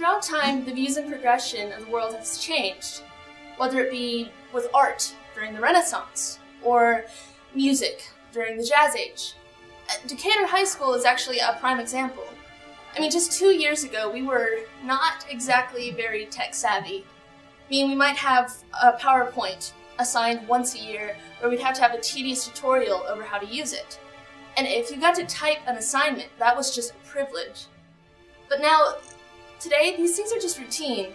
Throughout time, the views and progression of the world has changed, whether it be with art during the Renaissance or music during the Jazz Age. Decatur High School is actually a prime example. I mean, just 2 years ago, we were not exactly very tech-savvy. I mean, we might have a PowerPoint assigned once a year where we'd have to have a tedious tutorial over how to use it. And if you got to type an assignment, that was just a privilege. But now, today, these things are just routine.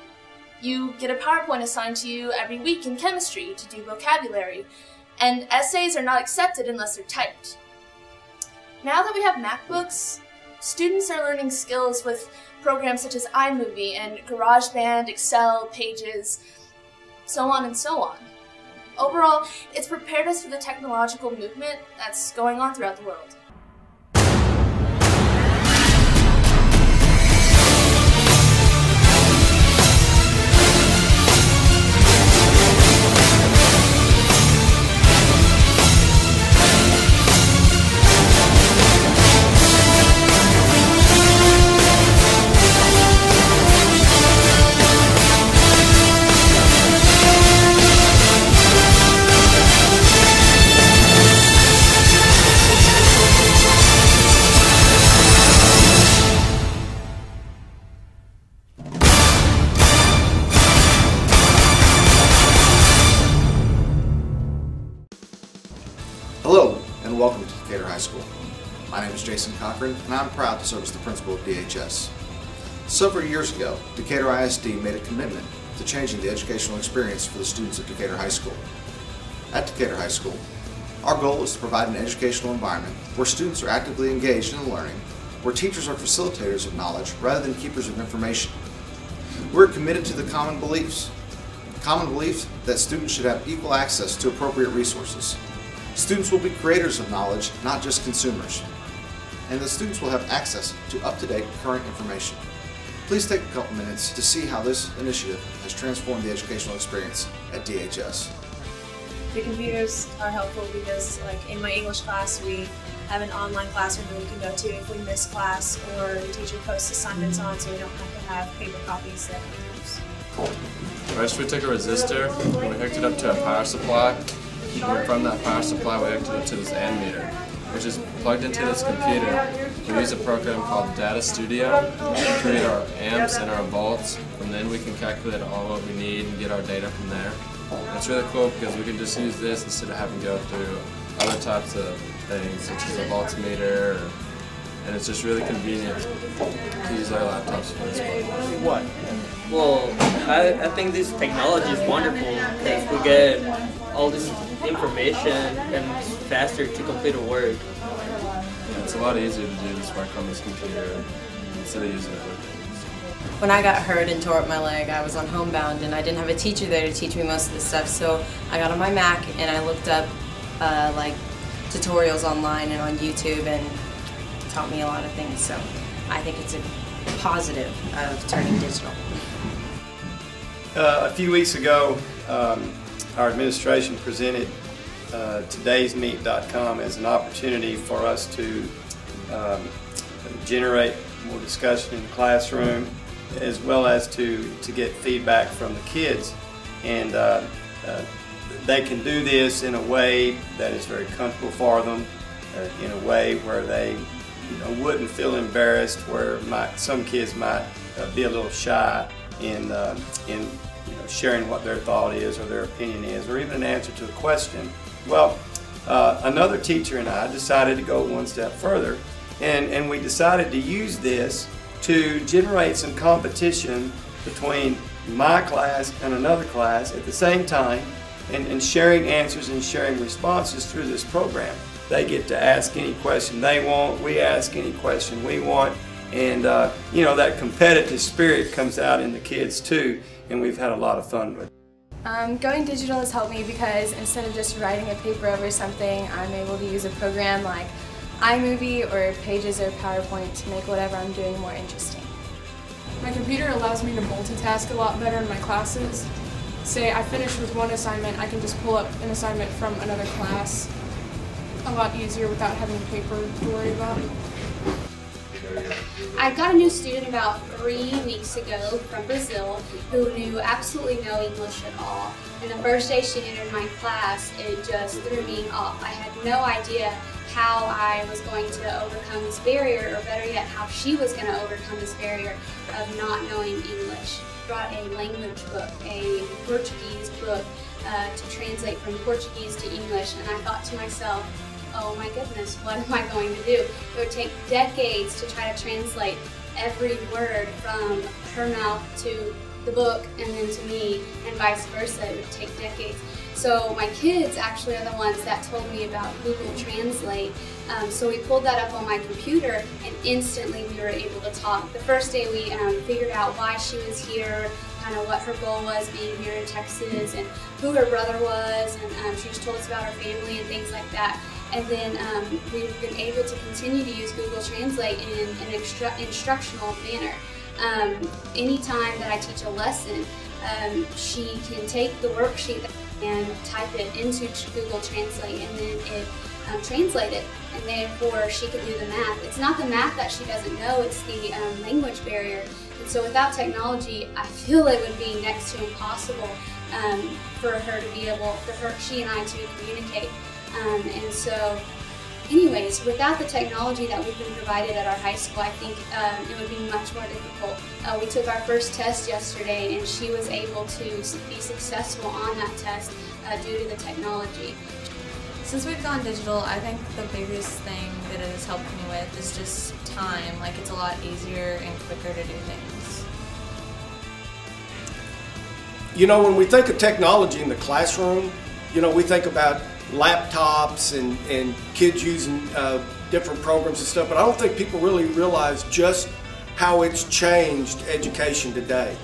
You get a PowerPoint assigned to you every week in chemistry to do vocabulary, and essays are not accepted unless they're typed. Now that we have MacBooks, students are learning skills with programs such as iMovie and GarageBand, Excel, Pages, so on and so on. Overall, it's prepared us for the technological movement that's going on throughout the world. Hello, and welcome to Decatur High School. My name is Jason Cochran, and I'm proud to serve as the principal of DHS. Several years ago, Decatur ISD made a commitment to changing the educational experience for the students at Decatur High School. At Decatur High School, our goal is to provide an educational environment where students are actively engaged in learning, where teachers are facilitators of knowledge rather than keepers of information. We're committed to the common belief that students should have equal access to appropriate resources. Students will be creators of knowledge, not just consumers. And the students will have access to up-to-date current information. Please take a couple minutes to see how this initiative has transformed the educational experience at DHS. The computers are helpful because, like in my English class, we have an online classroom that we can go to if we miss class, or the teacher posts assignments on, so we don't have to have paper copies that we use. First, we took a resistor and we hooked it up to a power supply. And from that power supply, we hooked it up to this ammeter, which is plugged into this computer. We use a program called Data Studio to create our amps and our volts. From then, we can calculate all what we need and get our data from there. And it's really cool because we can just use this instead of having to go through other types of things, such as a voltmeter, and it's just really convenient to use our laptops for this one. What? Well, I think this technology is wonderful because we get all this information and it's faster to complete a word. Yeah, it's a lot easier to do this work on this computer instead of using other things. When I got hurt and tore up my leg, I was on homebound and I didn't have a teacher there to teach me most of the stuff, so I got on my Mac and I looked up like tutorials online and on YouTube, and it taught me a lot of things, so I think it's a positive of turning digital. A few weeks ago, our administration presented todaysmeet.com as an opportunity for us to generate more discussion in the classroom, as well as to get feedback from the kids. And they can do this in a way that is very comfortable for them, in a way where they wouldn't feel embarrassed, where some kids might be a little shy in sharing what their thought is or their opinion is, or even an answer to a question. Well, another teacher and I decided to go one step further, and we decided to use this to generate some competition between my class and another class at the same time, and sharing answers and sharing responses through this program. They get to ask any question they want, we ask any question we want, and that competitive spirit comes out in the kids too, and we've had a lot of fun with it. Going digital has helped me because instead of just writing a paper over something, I'm able to use a program like iMovie or Pages or PowerPoint to make whatever I'm doing more interesting. My computer allows me to multitask a lot better in my classes. Say I finish with one assignment, I can just pull up an assignment from another class a lot easier without having paper to worry about. I got a new student about 3 weeks ago from Brazil who knew absolutely no English at all. And the first day she entered my class, it just threw me off. I had no idea how I was going to overcome this barrier, or better yet, how she was going to overcome this barrier of not knowing English. Brought a language book, a Portuguese book, to translate from Portuguese to English, and I thought to myself, oh my goodness, what am I going to do? It would take decades to try to translate every word from her mouth to the book and then to me, and vice versa. It would take decades. So my kids actually are the ones that told me about Google Translate. So we pulled that up on my computer, and instantly we were able to talk. The first day we figured out why she was here, kind of what her goal was being here in Texas, and who her brother was, and she just told us about her family and things like that. And then we've been able to continue to use Google Translate in an instructional manner. Anytime that I teach a lesson, she can take the worksheet and type it into Google Translate, and then it translate it, and therefore she can do the math. It's not the math that she doesn't know, it's the language barrier. And so without technology, I feel it would be next to impossible for her to be able, she and I to communicate. And so anyways, without the technology that we've been provided at our high school, I think it would be much more difficult. We took our first test yesterday, and she was able to be successful on that test due to the technology. Since we've gone digital, I think the biggest thing that it has helped me with is just time. Like, it's a lot easier and quicker to do things. You know, when we think of technology in the classroom, you know, we think about laptops and kids using different programs and stuff, but I don't think people really realize just how it's changed education today.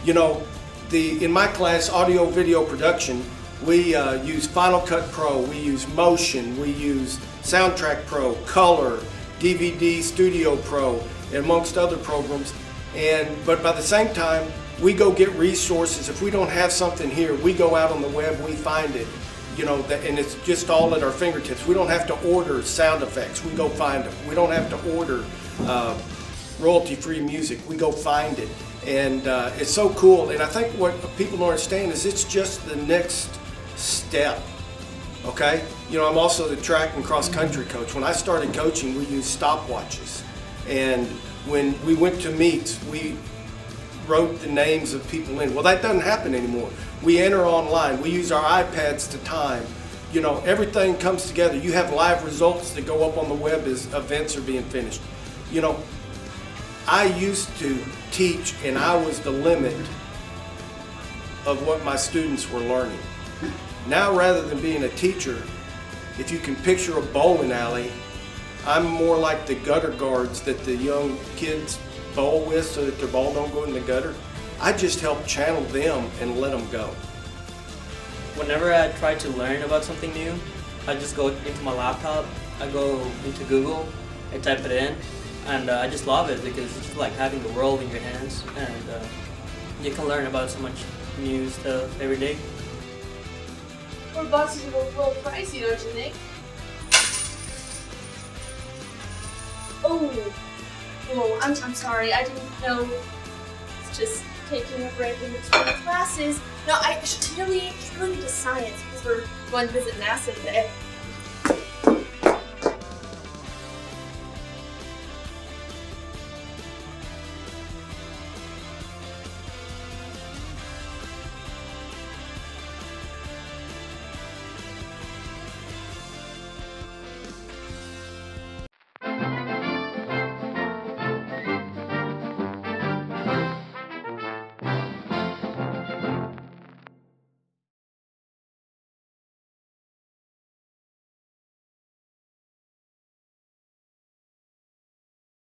You know, in my class, audio video production, we use Final Cut Pro, we use Motion, we use Soundtrack Pro, Color, DVD Studio Pro, and amongst other programs. But by the same time, we go get resources. If we don't have something here, we go out on the web, we find it. You know, and it's just all at our fingertips. We don't have to order sound effects, we go find them. We don't have to order royalty-free music, we go find it. And it's so cool, and I think what people don't understand is it's just the next step, okay? You know, I'm also the track and cross-country coach. When I started coaching, we used stopwatches. And when we went to meets, we wrote the names of people in. Well, that doesn't happen anymore. We enter online. We use our iPads to time. You know, everything comes together. You have live results that go up on the web as events are being finished. You know, I used to teach, and I was the limit of what my students were learning. Now, rather than being a teacher, if you can picture a bowling alley, I'm more like the gutter guards that the young kids bowl with so that their ball don't go in the gutter. I just help channel them and let them go. Whenever I try to learn about something new, I just go into my laptop, I go into Google, I type it in, and I just love it because it's just like having the world in your hands, and you can learn about so much new stuff every day. Four boxes are a little pricey, don't you think? Oh, I'm sorry. I didn't know. It's just taking a break in between classes. No, I really need to science because we're going to visit NASA today.